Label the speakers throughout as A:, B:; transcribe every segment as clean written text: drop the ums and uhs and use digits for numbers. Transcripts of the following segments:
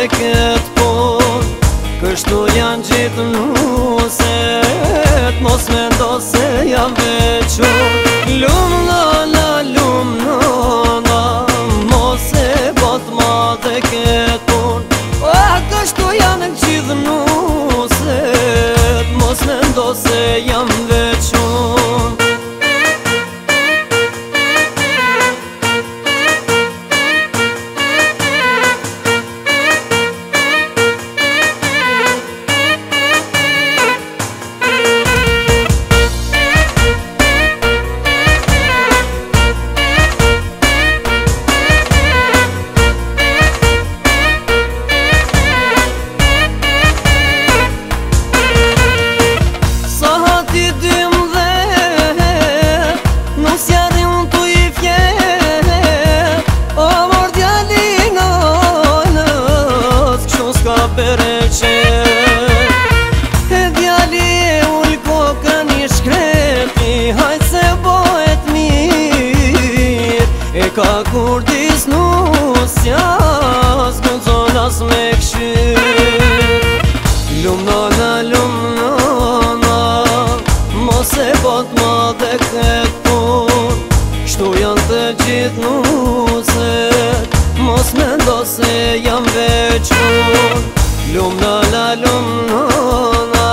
A: madhe këtë pun. Kështu janë gjithë nuset, mos me ndo se jam vequn. Lumë nana, mos e bot madhe këtë pun. Kështu janë gjithë nuset, mos me ndo se jam vequn. E djali e ull kokën I shkreti, hajt se bohet mirë. E ka kur disnusja, s'gudzon as me këshyr. Lumë nana, mos e bot madhe këtë pun. Kështu janë të gjithë nuset, mos me ndo se jam vequn. Lumë nana,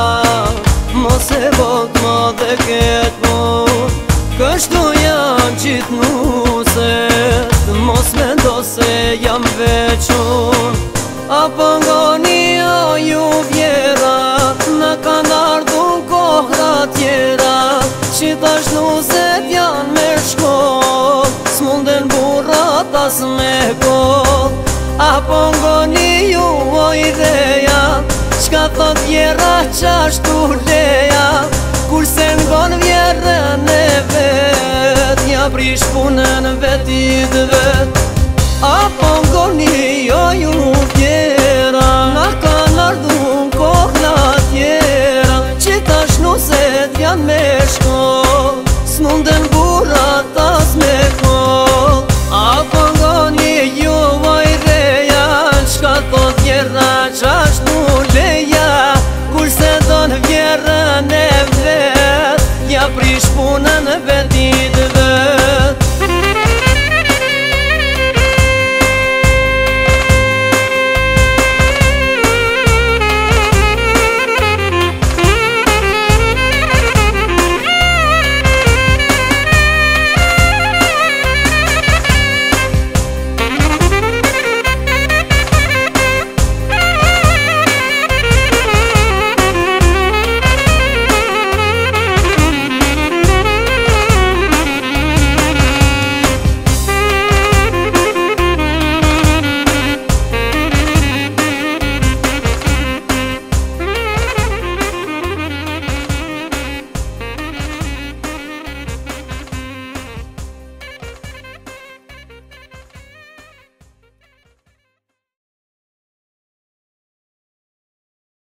A: mos e bot madhe këtë pun. Kështu janë gjithë nuset, mos me ndo se jam vequn. Apo ngoni o ju vjera, në kanë ardhun kohra tjera, që tash nuset janë me shkoll, s'munden burrat as me koll. Apo ngoni ju o ideja, qka thot vjera qashtu leja, kurse ngon vjerën e vet, ja prish punën vetit vet.